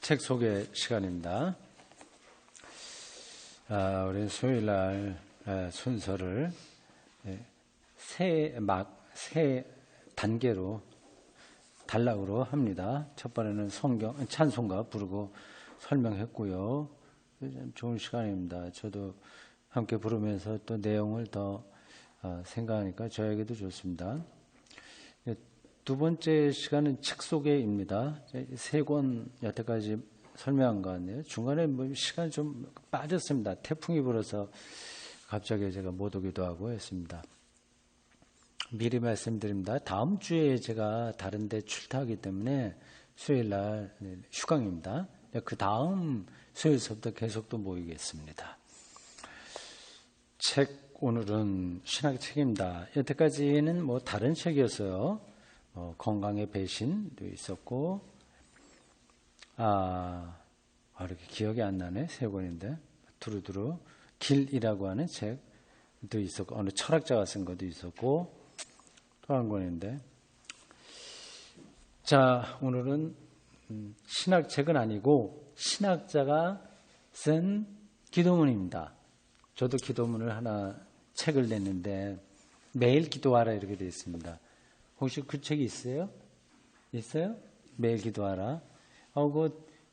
책 소개 시간입니다. 우리 수요일 날 순서를 세 단계로 단락으로 합니다. 첫 번에는 성경 찬송가 부르고 설명했고요. 좋은 시간입니다. 저도 함께 부르면서 또 내용을 더 생각하니까 저에게도 좋습니다. 두 번째 시간은 책 소개입니다. 세 권 여태까지 설명한 것 같네요. 중간에 시간이 좀 빠졌습니다. 태풍이 불어서 갑자기 제가 못 오기도 하고 했습니다. 미리 말씀드립니다. 다음 주에 제가 다른 데 출타하기 때문에 수요일 날 휴강입니다. 그 다음 수요일서부터 계속 또 모이겠습니다. 책 오늘은 신학책입니다. 여태까지는 다른 책이었어요. 건강의 배신도 있었고, 이렇게 기억이 안 나네. 세 권인데. 두루두루 길이라고 하는 책도 있었고, 어느 철학자가 쓴 것도 있었고, 또 한 권인데. 자, 오늘은 신학책은 아니고, 신학자가 쓴 기도문입니다. 저도 기도문을 하나 책을 냈는데, 매일 기도하라 이렇게 되어 있습니다. 혹시 그 책이 있어요? 있어요? 매일 기도하라.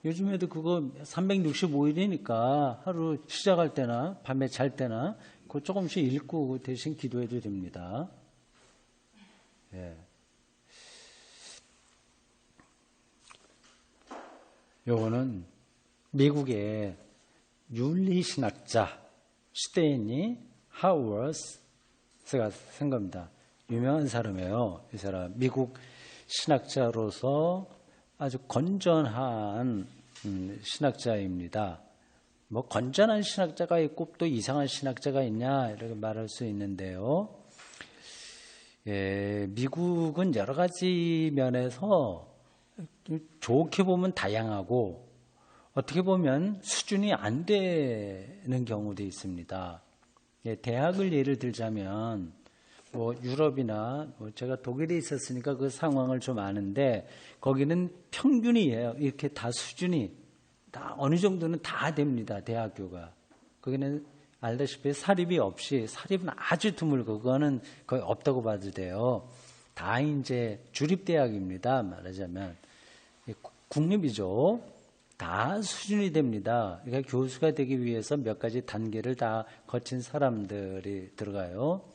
요즘에도 그거 365일이니까 하루 시작할 때나 밤에 잘 때나 그거 조금씩 읽고 대신 기도해도 됩니다. 예. 요거는 미국의 윤리신학자 스테이니 하우어스가 쓴 겁니다. 유명한 사람이에요. 이 사람 미국 신학자로서 아주 건전한 신학자입니다. 건전한 신학자가 있고 또 이상한 신학자가 있냐 이렇게 말할 수 있는데요. 미국은 여러 가지 면에서 좋게 보면 다양하고 어떻게 보면 수준이 안 되는 경우도 있습니다. 대학을 예를 들자면 유럽이나 제가 독일에 있었으니까 그 상황을 좀 아는데 거기는 평균이에요. 이렇게 다 수준이 다 어느 정도는 다 됩니다. 대학교가. 거기는 알다시피 사립이 없이 사립은 아주 드물고 그거는 거의 없다고 봐도 돼요. 다 이제 주립대학입니다. 말하자면 국립이죠. 다 수준이 됩니다. 그러니까 교수가 되기 위해서 몇 가지 단계를 다 거친 사람들이 들어가요.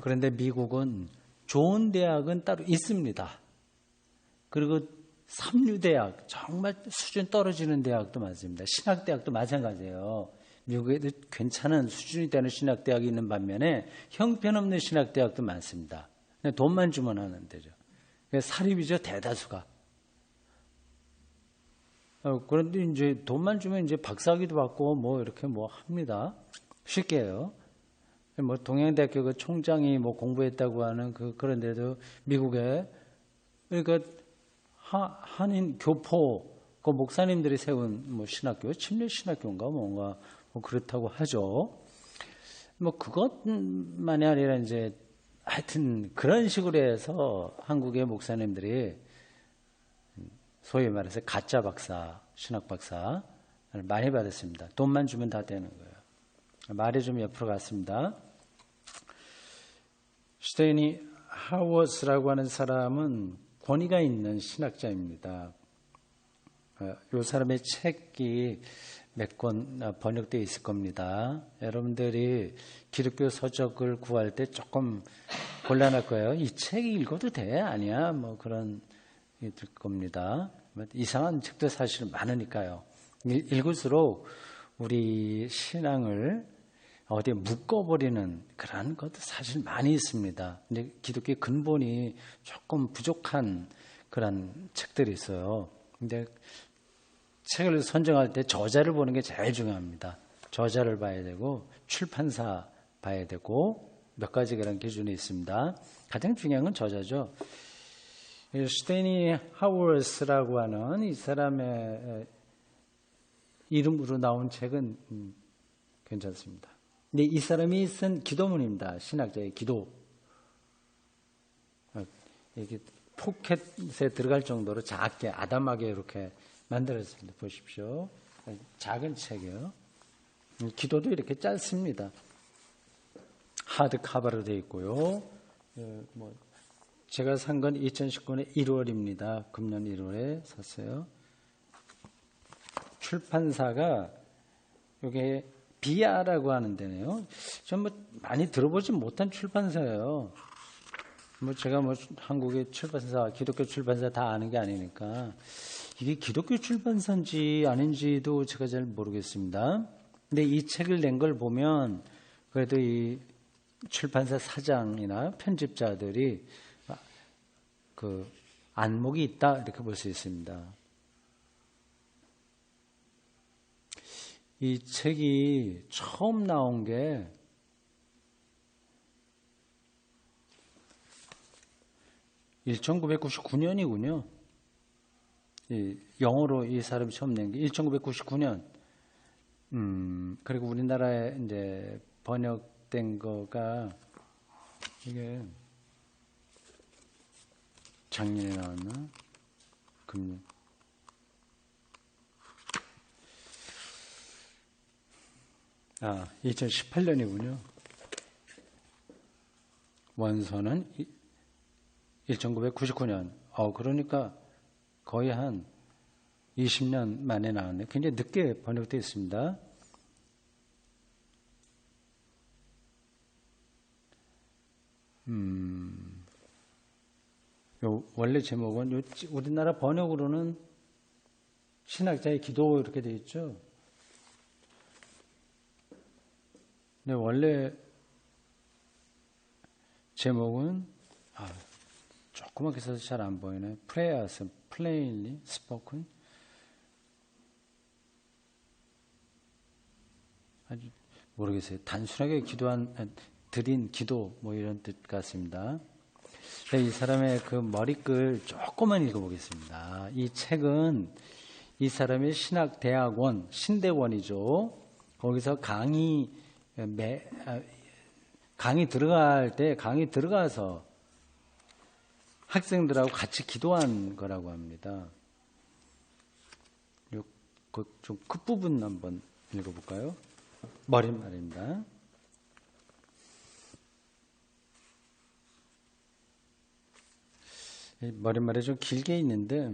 그런데 미국은 좋은 대학은 따로 있습니다. 그리고 삼류대학, 정말 수준 떨어지는 대학도 많습니다. 신학대학도 마찬가지예요. 미국에도 괜찮은 수준이 되는 신학대학이 있는 반면에 형편없는 신학대학도 많습니다. 돈만 주면 하는 데죠. 사립이죠, 대다수가. 그런데 이제 돈만 주면 이제 박사학위도 받고 이렇게 합니다. 쉽게 해요. 동양대학교 그 총장이 공부했다고 하는 그런데도 미국에 그러니까 한인 교포 그 목사님들이 세운 신학교, 침례 신학교인가 뭔가 그렇다고 하죠. 그것만이 아니라 이제 하여튼 그런 식으로 해서 한국의 목사님들이 소위 말해서 가짜 박사, 신학 박사 많이 받았습니다. 돈만 주면 다 되는 거예요. 말이 좀 옆으로 갔습니다. 스테이니 하워스라고 하는 사람은 권위가 있는 신학자입니다. 이 사람의 책이 몇 권 번역되어 있을 겁니다. 여러분들이 기독교 서적을 구할 때 조금 곤란할 거예요. 이 책 읽어도 돼? 아니야? 그런 게 들 겁니다. 이상한 책도 사실 많으니까요. 읽을수록 우리 신앙을 어디에 묶어버리는 그런 것도 사실 많이 있습니다. 근데 기독교의 근본이 조금 부족한 그런 책들이 있어요. 근데 책을 선정할 때 저자를 보는 게 제일 중요합니다. 저자를 봐야 되고 출판사 봐야 되고 몇 가지 그런 기준이 있습니다. 가장 중요한 건 저자죠. 스테이니 하워스라고 하는 이 사람의 이름으로 나온 책은 괜찮습니다. 근데 이 사람이 쓴 기도문입니다. 신학자의 기도. 이게 포켓에 들어갈 정도로 작게 아담하게 이렇게 만들었습니다. 보십시오. 작은 책이요. 기도도 이렇게 짧습니다. 하드 카바로 되어 있고요. 제가 산 건 2019년 1월입니다. 금년 1월에 샀어요. 출판사가 이게 비아라고 하는 데네요. 좀 많이 들어보지 못한 출판사예요. 제가 한국의 출판사, 기독교 출판사 다 아는 게 아니니까 이게 기독교 출판사인지 아닌지도 제가 잘 모르겠습니다. 근데 이 책을 낸 걸 보면 그래도 이 출판사 사장이나 편집자들이 그 안목이 있다 이렇게 볼 수 있습니다. 이 책이 처음 나온 게 1999년이군요. 영어로 이 사람이 처음 낸 게 1999년. 그리고 우리나라에 이제 번역된 거가 이게 작년에 나왔나? 금년. 아, 2018년이군요. 원서는 1999년. 그러니까 거의 한 20년 만에 나왔네. 굉장히 늦게 번역되어 있습니다. 원래 제목은 우리나라 번역으로는 신학자의 기도 이렇게 되어 있죠. 근데 원래 제목은 조그맣게 써서 잘 안 보이네. Prayers plainly spoken. 아주 모르겠어요. 단순하게 드린 기도 이런 뜻 같습니다. 이 사람의 그 머리글 조금만 읽어보겠습니다. 이 책은 이 사람의 신학대학원, 신대원이죠. 거기서 강의 들어갈 때 강의 들어가서 학생들하고 같이 기도한 거라고 합니다. 좀 끝부분 한번 읽어볼까요? 머릿말입니다. 머릿말이 좀 길게 있는데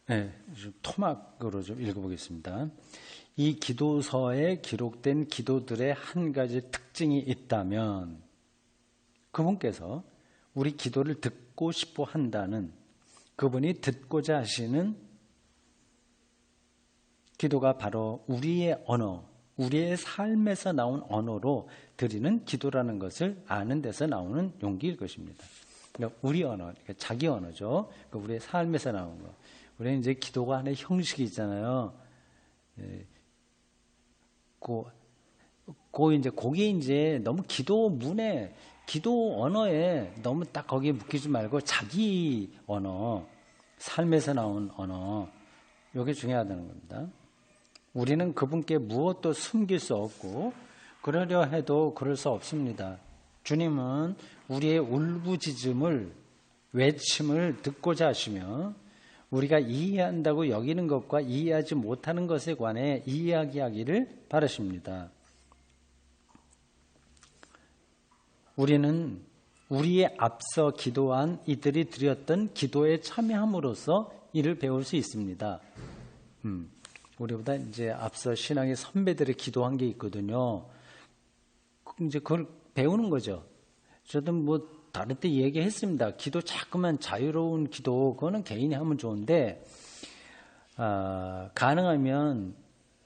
좀 토막으로 좀 읽어보겠습니다. 이 기도서에 기록된 기도들의 한 가지 특징이 있다면 그분께서 우리 기도를 듣고 싶어 한다는 그분이 듣고자 하시는 기도가 바로 우리의 언어, 우리의 삶에서 나온 언어로 드리는 기도라는 것을 아는 데서 나오는 용기일 것입니다. 그러니까 우리 언어, 그러니까 자기 언어죠. 그러니까 우리의 삶에서 나온 거. 우리는 이제 기도가 하나의 형식이 있잖아요. 거기에 이제 너무 기도문에, 기도 언어에 너무 딱 거기에 묶이지 말고 자기 언어, 삶에서 나온 언어, 이게 중요하다는 겁니다. 우리는 그분께 무엇도 숨길 수 없고 그러려 해도 그럴 수 없습니다. 주님은 우리의 울부짖음을, 외침을 듣고자 하시며 우리가 이해한다고 여기는 것과 이해하지 못하는 것에 관해 이야기하기를 바라십니다. 우리는 우리의 앞서 기도한 이들이 드렸던 기도에 참여함으로써 이를 배울 수 있습니다. 우리보다 이제 앞서 신앙의 선배들의 기도한 게 있거든요. 이제 그걸 배우는 거죠. 저도 다른 때 얘기했습니다. 기도 자꾸만 자유로운 기도, 그거는 개인이 하면 좋은데, 가능하면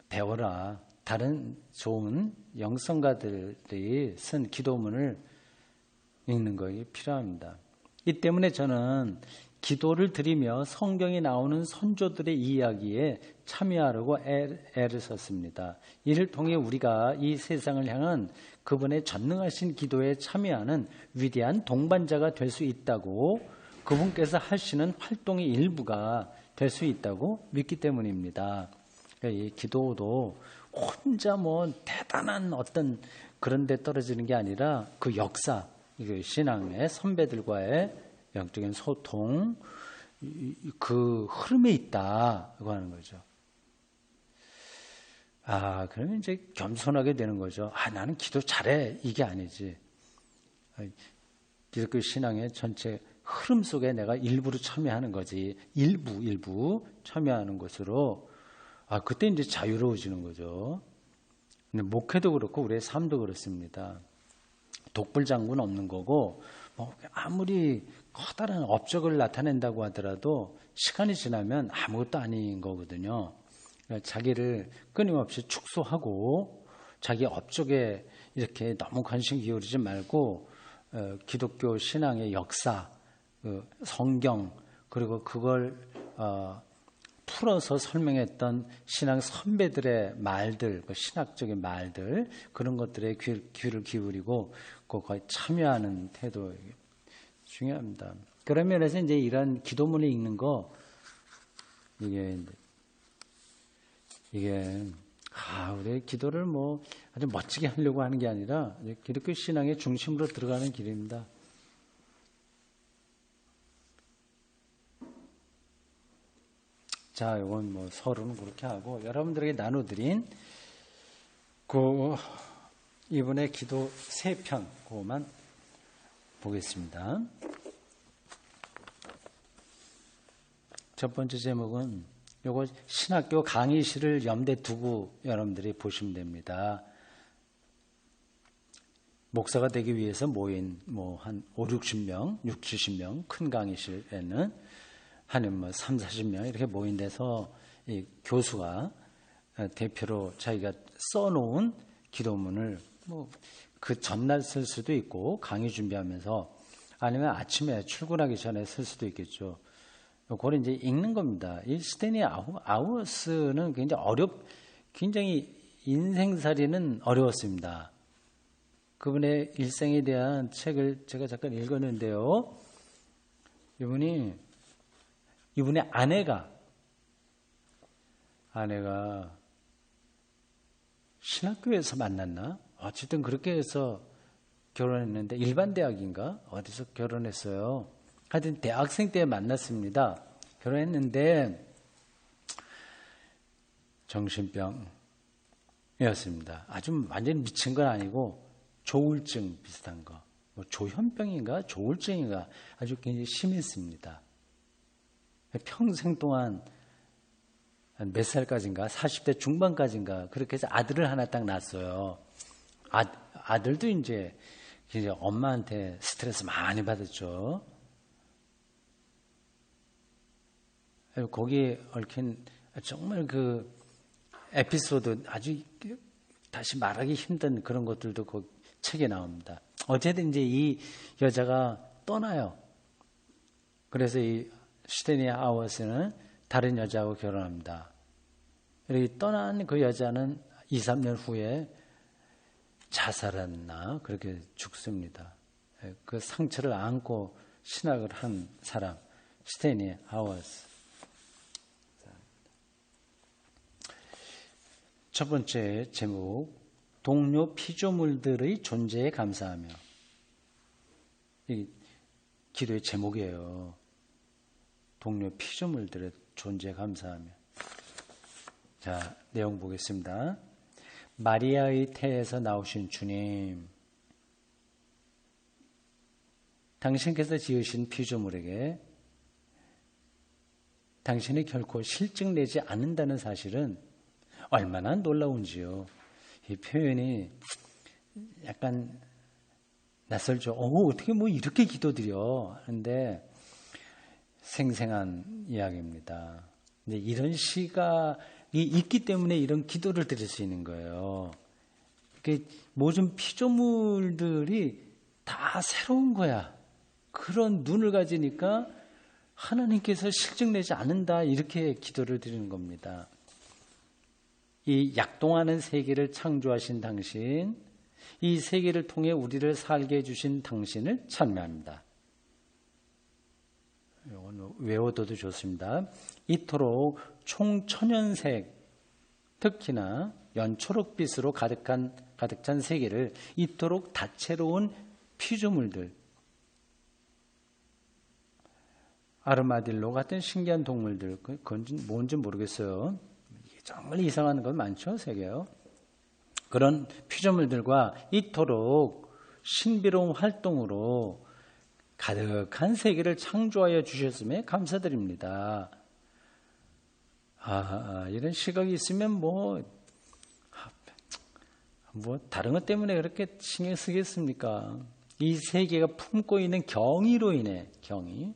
배워라. 다른 좋은 영성가들이 쓴 기도문을 읽는 것이 필요합니다. 이 때문에 저는 기도를 드리며 성경에 나오는 선조들의 이야기에 참여하려고 애를 썼습니다. 이를 통해 우리가 이 세상을 향한 그분의 전능하신 기도에 참여하는 위대한 동반자가 될 수 있다고, 그분께서 하시는 활동의 일부가 될 수 있다고 믿기 때문입니다. 이 기도도 혼자 대단한 어떤 그런 데 떨어지는 게 아니라 그 역사, 그 신앙의 선배들과의 영적인 소통, 그 흐름에 있다고 하는 거죠. 그러면 이제 겸손하게 되는 거죠. 나는 기도 잘해. 이게 아니지. 기독교 신앙의 전체 흐름 속에 내가 일부로 참여하는 거지. 일부 참여하는 것으로 그때 이제 자유로워지는 거죠. 근데 목회도 그렇고 우리의 삶도 그렇습니다. 독불장군 없는 거고 아무리 커다란 업적을 나타낸다고 하더라도 시간이 지나면 아무것도 아닌 거거든요. 그러니까 자기를 끊임없이 축소하고 자기 업적에 이렇게 너무 관심 기울이지 말고 기독교 신앙의 역사, 성경 그리고 그걸 풀어서 설명했던 신앙 선배들의 말들, 신학적인 말들 그런 것들에 귀를 기울이고 거기에 참여하는 태도 중요합니다. 그런 면에서 이제 이런 기도문을 읽는 거 이게 우리 기도를 아주 멋지게 하려고 하는 게 아니라 기독교 신앙의 중심으로 들어가는 길입니다. 자, 이건 서론은 그렇게 하고 여러분들에게 나눠드린 이번에 기도 3편 그거만 보겠습니다. 첫 번째 제목은 요거 신학교 강의실을 염두에 두고 여러분들이 보시면 됩니다. 목사가 되기 위해서 모인 한 5, 60명, 6, 70명 큰 강의실에는 한 3, 40명 이렇게 모인 데서 이 교수가 대표로 자기가 써놓은 기도문을 그 전날 쓸 수도 있고 강의 준비하면서 아니면 아침에 출근하기 전에 쓸 수도 있겠죠. 그걸 이제 읽는 겁니다. 이 스테니 아우어스는 굉장히 인생살이는 어려웠습니다. 그분의 일생에 대한 책을 제가 잠깐 읽었는데요. 이분의 아내가 신학교에서 만났나? 어쨌든 그렇게 해서 결혼했는데 일반 대학인가? 어디서 결혼했어요. 하여튼 대학생 때 만났습니다. 결혼했는데 정신병이었습니다. 아주 완전히 미친 건 아니고 조울증 비슷한 거. 조현병인가? 조울증인가? 아주 굉장히 심했습니다. 평생 동안 몇 살까지인가? 40대 중반까지인가? 그렇게 해서 아들을 하나 딱 낳았어요. 아들도 이제 엄마한테 스트레스 많이 받았죠. 거기에 얽힌 정말 그 에피소드 아주 다시 말하기 힘든 그런 것들도 그 책에 나옵니다. 어쨌든 이제 이 여자가 떠나요. 그래서 이 스테니 아워스는 다른 여자하고 결혼합니다. 이렇게 떠난 그 여자는 2, 3년 후에 자살했나 그렇게 죽습니다. 그 상처를 안고 신학을 한 사람 스테니 아워스. 첫 번째 제목 동료 피조물들의 존재에 감사하며. 이 기도의 제목이에요. 동료 피조물들의 존재에 감사하며. 자, 내용 보겠습니다. 마리아의 태에서 나오신 주님, 당신께서 지으신 피조물에게 당신이 결코 실증내지 않는다는 사실은 얼마나 놀라운지요. 이 표현이 약간 낯설죠. 어떻게 이렇게 기도드려 하는데 생생한 이야기입니다. 근데 이런 시가 있기 때문에 이런 기도를 드릴 수 있는 거예요. 모든 피조물들이 다 새로운 거야. 그런 눈을 가지니까 하나님께서 실증내지 않는다 이렇게 기도를 드리는 겁니다. 이 약동하는 세계를 창조하신 당신, 이 세계를 통해 우리를 살게 해주신 당신을 찬미합니다. 이건 외워둬도 좋습니다. 이토록 총천연색, 특히나 연초록빛으로 가득한 가득 찬 세계를 이토록 다채로운 피조물들, 아르마딜로 같은 신기한 동물들, 그건 뭔지 모르겠어요. 정말 이상한 건 많죠, 세계요. 그런 피조물들과 이토록 신비로운 활동으로 가득한 세계를 창조하여 주셨음에 감사드립니다. 이런 시각이 있으면 뭐 다른 것 때문에 그렇게 신경 쓰겠습니까? 이 세계가 품고 있는 경의로 인해, 경의,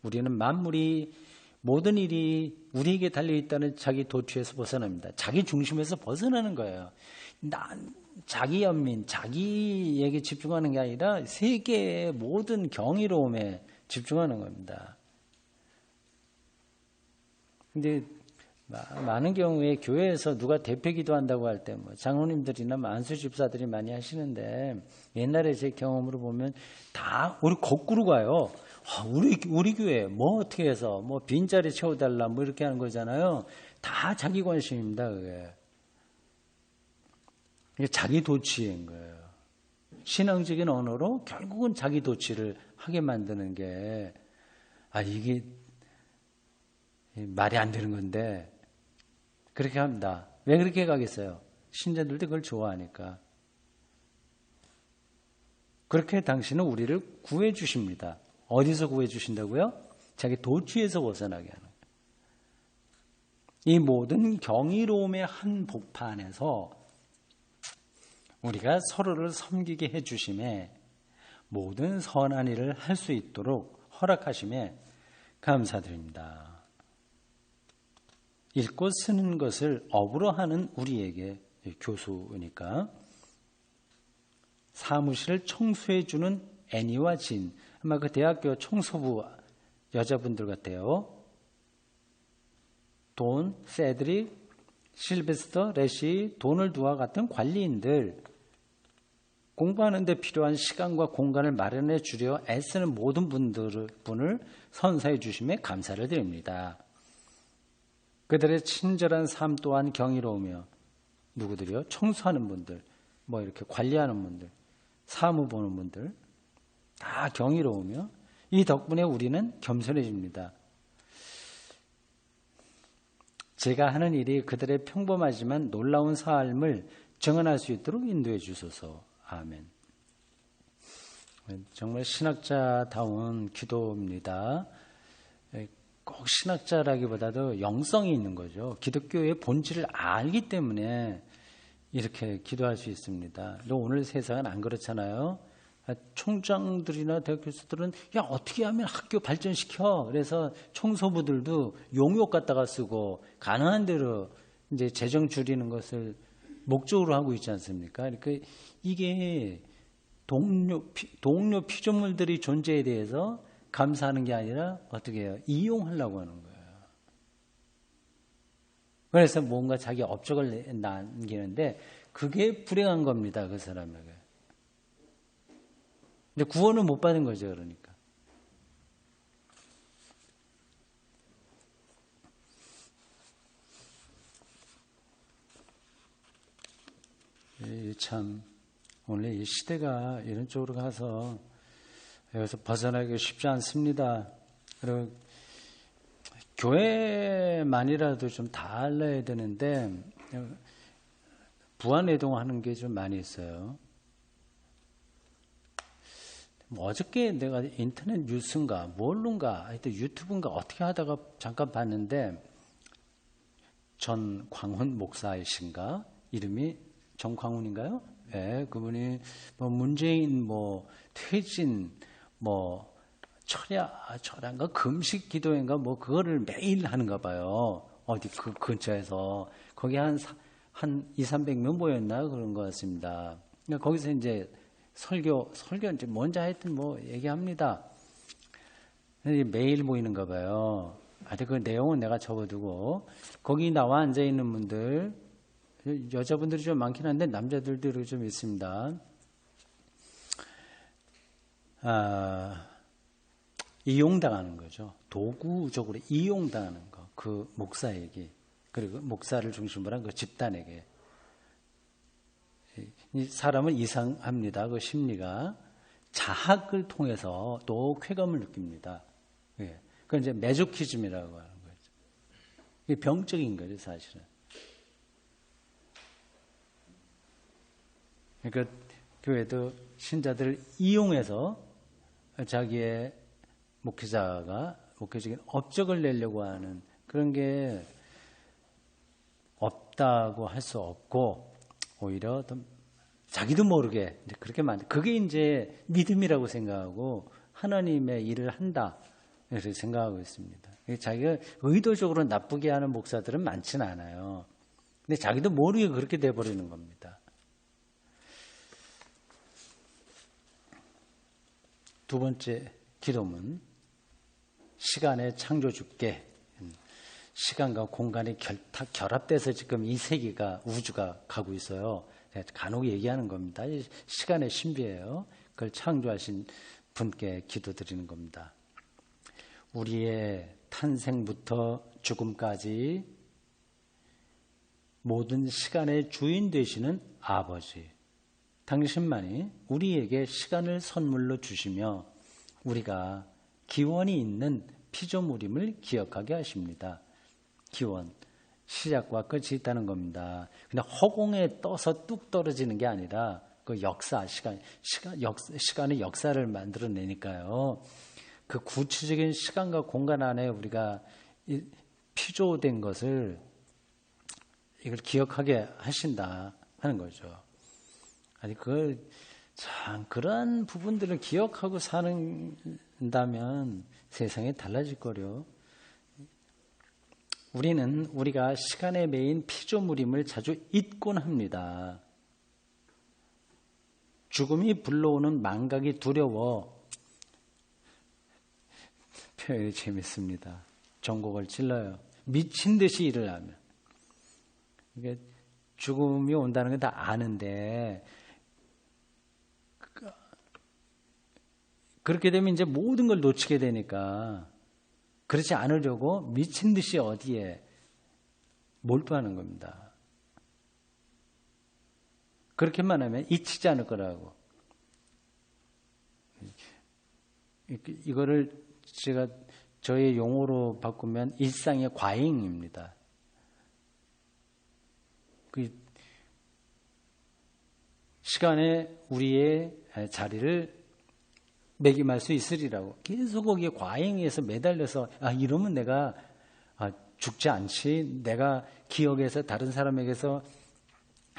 우리는 만물이, 모든 일이 우리에게 달려있다는 자기 도취에서 벗어납니다. 자기 중심에서 벗어나는 거예요. 자기 연민, 자기에게 집중하는 게 아니라 세계의 모든 경이로움에 집중하는 겁니다. 근데 많은 경우에 교회에서 누가 대표 기도한다고 할 때 장로님들이나 만수 집사들이 많이 하시는데, 옛날에 제 경험으로 보면 다 우리 거꾸로 가요. 우리 교회 뭐 어떻게 해서 뭐 빈자리 채워달라 뭐 이렇게 하는 거잖아요. 다 자기 관심입니다. 그게 자기 도취인 거예요. 신앙적인 언어로 결국은 자기 도취를 하게 만드는 게, 이게 말이 안 되는 건데 그렇게 합니다. 왜 그렇게 가겠어요? 신자들도 그걸 좋아하니까. 그렇게 당신은 우리를 구해 주십니다. 어디서 구해 주신다고요? 자기 도취에서 벗어나게 하는 거예요. 이 모든 경이로움의 한 복판에서 우리가 서로를 섬기게 해주심에, 모든 선한 일을 할 수 있도록 허락하심에 감사드립니다. 읽고 쓰는 것을 업으로 하는 우리에게, 교수니까 사무실을 청소해주는 애니와 진, 아마 그 대학교 청소부 여자분들 같아요. 돈, 세드릭, 실베스터, 레시, 도널드와 같은 관리인들, 공부하는 데 필요한 시간과 공간을 마련해 주려 애쓰는 모든 분을 선사해 주심에 감사를 드립니다. 그들의 친절한 삶 또한 경이로우며, 누구들이요? 청소하는 분들, 뭐 이렇게 관리하는 분들, 사무 보는 분들, 다 경이로우며, 이 덕분에 우리는 겸손해집니다. 제가 하는 일이 그들의 평범하지만 놀라운 삶을 증언할 수 있도록 인도해 주소서. 아멘. 정말 신학자다운 기도입니다. 꼭 신학자라기보다도 영성이 있는 거죠. 기독교의 본질을 알기 때문에 이렇게 기도할 수 있습니다. 오늘 세상은 안 그렇잖아요. 총장들이나 대학 교수들은 어떻게 하면 학교 발전시켜? 그래서 청소부들도 용역 갖다가 쓰고 가능한 대로 이제 재정 줄이는 것을 목적으로 하고 있지 않습니까? 그러니까 이게 동료 피조물들이 존재에 대해서 감사하는 게 아니라 어떻게 해요? 이용하려고 하는 거예요. 그래서 뭔가 자기 업적을 남기는데 그게 불행한 겁니다. 그 사람에게. 근데 구원을 못 받은 거죠. 그러니까. 참 오늘 이 시대가 이런 쪽으로 가서 여기서 벗어나기 쉽지 않습니다. 그리고 교회만이라도 좀 달라야 되는데 부안해동하는 게 좀 많이 있어요. 어저께 내가 인터넷 뉴스인가 뭘론가 하여튼 유튜브인가 어떻게 하다가 잠깐 봤는데, 전광훈 목사이신가? 이름이 정광훈인가요? 네, 그분이 뭐 문재인 뭐 퇴진 뭐 철야인가 금식 기도인가 뭐 그거를 매일 하는가 봐요. 어디 그 근처에서 거기 한 200-300명 모였나 그런 것 같습니다. 그러니까 거기서 이제 설교 이제 뭔지 하여튼 뭐 얘기합니다. 매일 모이는가 봐요. 하여튼 그 내용은 내가 적어두고, 거기 나와 앉아 있는 분들, 여자분들이 좀 많긴 한데 남자들도 좀 있습니다. 이용당하는 거죠. 도구적으로 이용당하는 거. 그 목사에게, 그리고 목사를 중심으로 한 그 집단에게. 이 사람은 이상합니다. 그 심리가 자학을 통해서 또 쾌감을 느낍니다. 예. 그건 이제 메조키즘이라고 하는 거죠. 이게 병적인 거죠, 사실은. 그러니까 교회도 신자들을 이용해서 자기의 목회자가 목회적인 업적을 내려고 하는 그런 게 없다고 할 수 없고, 오히려 자기도 모르게 그렇게 그게 이제 믿음이라고 생각하고 하나님의 일을 한다 이렇게 생각하고 있습니다. 자기가 의도적으로 나쁘게 하는 목사들은 많지는 않아요. 근데 자기도 모르게 그렇게 돼버리는 겁니다. 두 번째 기도문, 시간의 창조주께. 시간과 공간이 결합돼서 지금 이 세계가, 우주가 가고 있어요. 간혹 얘기하는 겁니다. 시간의 신비예요. 그걸 창조하신 분께 기도드리는 겁니다. 우리의 탄생부터 죽음까지 모든 시간의 주인 되시는 아버지, 당신만이 우리에게 시간을 선물로 주시며 우리가 기원이 있는 피조물임을 기억하게 하십니다. 기원, 시작과 끝이 있다는 겁니다. 그냥 허공에 떠서 뚝 떨어지는 게 아니라 그 역사, 시간의 역사를 만들어내니까요. 그 구체적인 시간과 공간 안에 우리가 피조된 것을 이걸 기억하게 하신다 하는 거죠. 아니 그걸 참 그런 부분들을 기억하고 산다면 세상이 달라질 거요. 우리는 우리가 시간에 매인 피조물임을 자주 잊곤 합니다. 죽음이 불러오는 망각이 두려워. 표현이 재밌습니다. 전곡을 찔러요. 미친 듯이 일을 하면. 이게 죽음이 온다는 건 다 아는데 그렇게 되면 이제 모든 걸 놓치게 되니까 그렇지 않으려고 미친 듯이 어디에 몰두하는 겁니다. 그렇게만 하면 잊히지 않을 거라고. 이거를 제가 저의 용어로 바꾸면 일상의 과잉입니다. 그 시간에 우리의 자리를 매김할 수 있으리라고. 계속 거기에 과잉에서 매달려서 이러면 내가 죽지 않지, 내가 기억에서 다른 사람에게서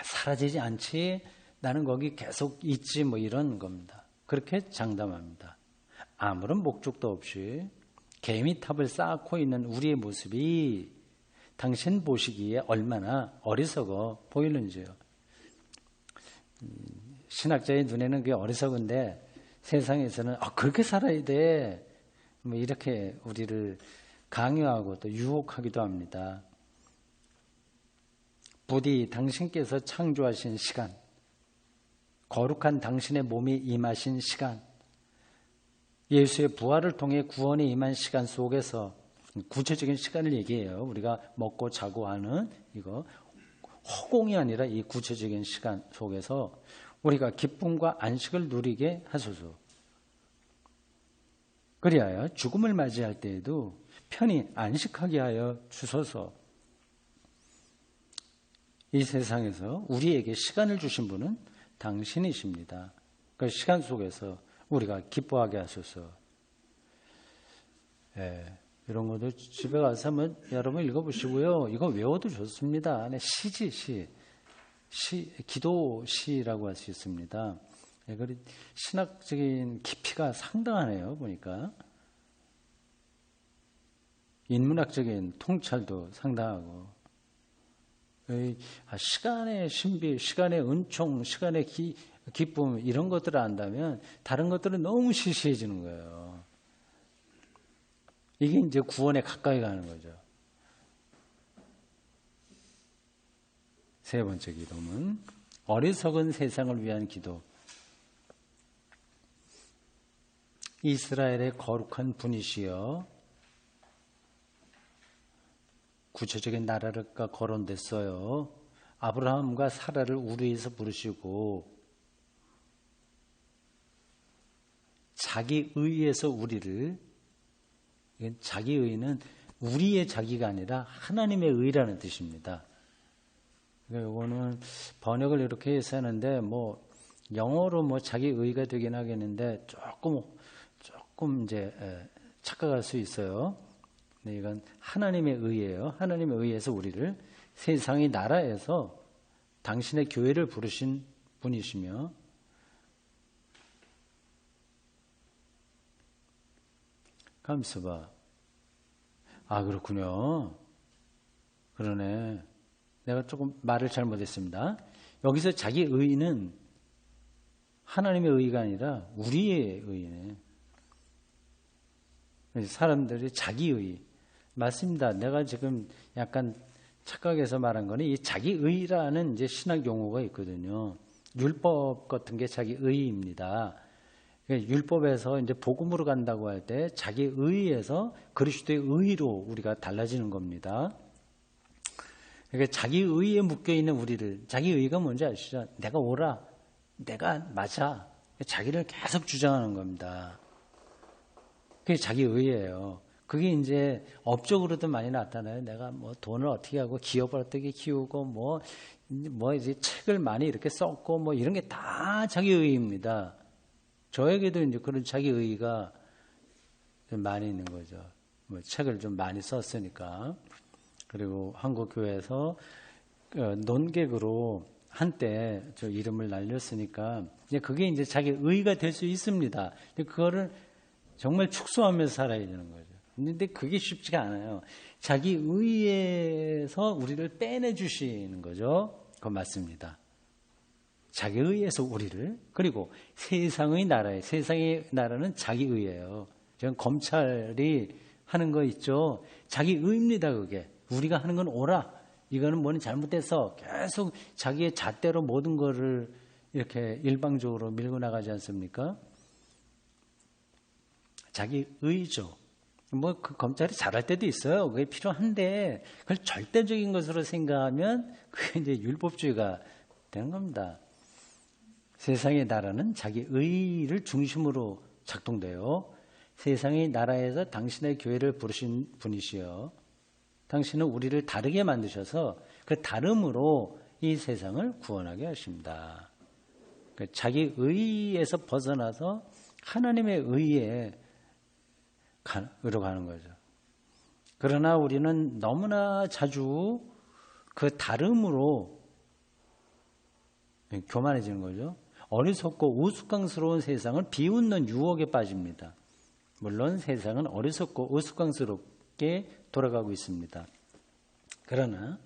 사라지지 않지, 나는 거기 계속 있지, 뭐 이런 겁니다. 그렇게 장담합니다. 아무런 목적도 없이 개미탑을 쌓고 있는 우리의 모습이 당신 보시기에 얼마나 어리석어 보이는지요. 신학자의 눈에는 그게 어리석은데 세상에서는 그렇게 살아야 돼, 뭐 이렇게 우리를 강요하고 또 유혹하기도 합니다. 부디 당신께서 창조하신 시간, 거룩한 당신의 몸이 임하신 시간, 예수의 부활을 통해 구원에 임한 시간 속에서, 구체적인 시간을 얘기해요. 우리가 먹고 자고 하는 이거 허공이 아니라 이 구체적인 시간 속에서 우리가 기쁨과 안식을 누리게 하소서. 그리하여 죽음을 맞이할 때에도 편히 안식하게 하여 주소서. 이 세상에서 우리에게 시간을 주신 분은 당신이십니다. 그 시간 속에서 우리가 기뻐하게 하소서. 이런 것도 집에 가서 한번 여러분 읽어보시고요. 이거 외워도 좋습니다. 시지, 기도시라고 할 수 있습니다. 신학적인 깊이가 상당하네요. 보니까 인문학적인 통찰도 상당하고, 시간의 신비, 시간의 은총, 시간의 기쁨 이런 것들을 안다면 다른 것들은 너무 시시해지는 거예요. 이게 이제 구원에 가까이 가는 거죠. 세 번째 기도는 어리석은 세상을 위한 기도. 이스라엘의 거룩한 분이시여, 구체적인 나라가 거론됐어요. 아브라함과 사라를 우르에서 부르시고 자기 의에서 우리를, 자기 의는 우리의 자기가 아니라 하나님의 의라는 뜻입니다. 그러니까 이거는 번역을 이렇게 해서 하는데 영어로 자기 의가 되긴 하겠는데 조금 이제 착각할 수 있어요. 근데 이건 하나님의 의예요. 하나님의 의에서 우리를 세상의 나라에서 당신의 교회를 부르신 분이시며, 가만있어 봐. 아, 그렇군요. 그러네. 내가 조금 말을 잘못했습니다. 여기서 자기 의는 하나님의 의가 아니라 우리의 의네. 사람들이 자기 의. 맞습니다. 내가 지금 약간 착각해서 말한 거는 이 자기 의라는 이제 신학 용어가 있거든요. 율법 같은 게 자기 의입니다. 율법에서 이제 복음으로 간다고 할 때 자기 의에서 그리스도의 의로 우리가 달라지는 겁니다. 그러니까 자기 의에 묶여 있는 우리를, 자기 의가 뭔지 아시죠? 내가 옳아, 내가 맞아, 자기를 계속 주장하는 겁니다. 그게 자기 의예요. 그게 이제 업적으로도 많이 나타나요. 내가 돈을 어떻게 하고 기업을 어떻게 키우고 이제 책을 많이 이렇게 썼고 이런 게 다 자기 의입니다. 저에게도 이제 그런 자기 의가 좀 많이 있는 거죠. 책을 좀 많이 썼으니까. 그리고 한국 교회에서 논객으로 한때 저 이름을 날렸으니까 그게 이제 자기 의가 될 수 있습니다. 그거를 정말 축소하면서 살아야 되는 거죠. 근데 그게 쉽지가 않아요. 자기 의에서 우리를 빼내 주시는 거죠. 그건 맞습니다. 자기 의에서 우리를, 그리고 세상의 나라는 자기 의예요. 지금 검찰이 하는 거 있죠. 자기 의입니다. 그게 우리가 하는 건 옳아, 이거는 뭐는 잘못돼서 계속 자기의 잣대로 모든 거를 이렇게 일방적으로 밀고 나가지 않습니까? 자기 의죠. 그 검찰이 잘할 때도 있어요. 그게 필요한데 그걸 절대적인 것으로 생각하면 그게 이제 율법주의가 되는 겁니다. 세상의 나라는 자기 의를 중심으로 작동돼요. 세상의 나라에서 당신의 교회를 부르신 분이시여, 당신은 우리를 다르게 만드셔서 그 다름으로 이 세상을 구원하게 하십니다. 자기 의에서 벗어나서 하나님의 의에 으로 가는 거죠. 그러나 우리는 너무나 자주 그 다름으로 교만해지는 거죠. 어리석고 우스꽝스러운 세상을 비웃는 유혹에 빠집니다. 물론 세상은 어리석고 우스꽝스럽게 돌아가고 있습니다. 그러나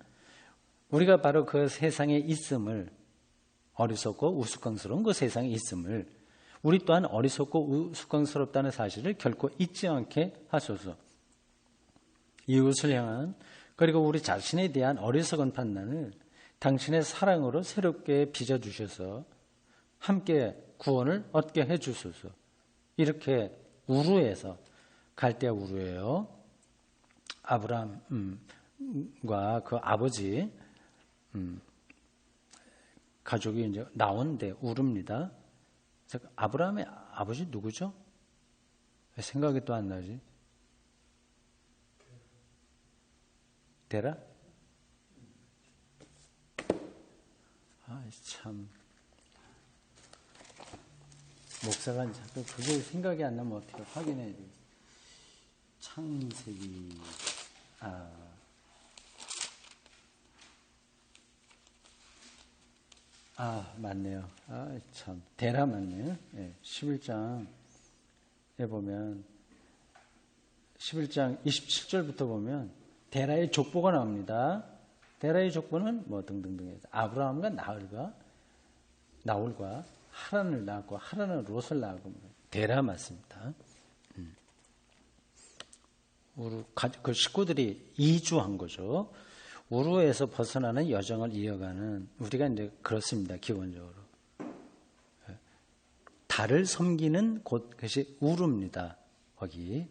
우리가 바로 그 세상에 있음을, 어리석고 우스꽝스러운 그 세상에 있음을, 우리 또한 어리석고 우스꽝스럽다는 사실을 결코 잊지 않게 하소서. 이웃을 향한, 그리고 우리 자신에 대한 어리석은 판단을 당신의 사랑으로 새롭게 빚어주셔서 함께 구원을 얻게 해주소서. 이렇게 우르에서, 갈대아 우르예요. 아브라함과 그 아버지 가족이 이제 나온데 우르입니다. 아브라함의 아버지 누구죠? 왜 생각이 또 안 나지? 데라? 참. 목사가 자꾸 그게 생각이 안 나면 어떻게 확인해야 돼? 창세기. 맞네요. 참. 데라 맞네요. 네, 11장에 보면, 11장 27절부터 보면, 데라의 족보가 나옵니다. 데라의 족보는 등등등 해서 아브라함과 나홀과 하란을 낳았고, 하란은 롯을 낳았고, 데라 맞습니다. 그 식구들이 이주한 거죠. 우르에서 벗어나는 여정을 이어가는, 우리가 이제 그렇습니다. 기본적으로. 달을 섬기는 곳이 우르입니다. 거기.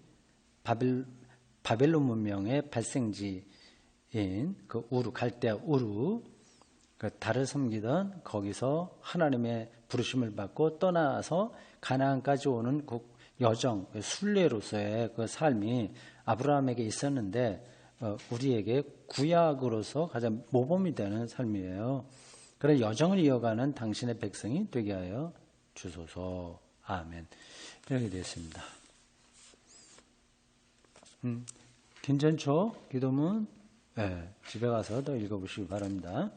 바벨론 문명의 발생지인 그 우르, 갈대아 우르. 달을 섬기던 거기서 하나님의 부르심을 받고 떠나서 가나안까지 오는 그 여정, 순례로서의 그 삶이 아브라함에게 있었는데 우리에게 구약으로서 가장 모범이 되는 삶이에요. 그런 여정을 이어가는 당신의 백성이 되게 하여 주소서. 아멘. 이렇게 되었습니다. 김전초 기도문 집에 가서 더 읽어보시기 바랍니다.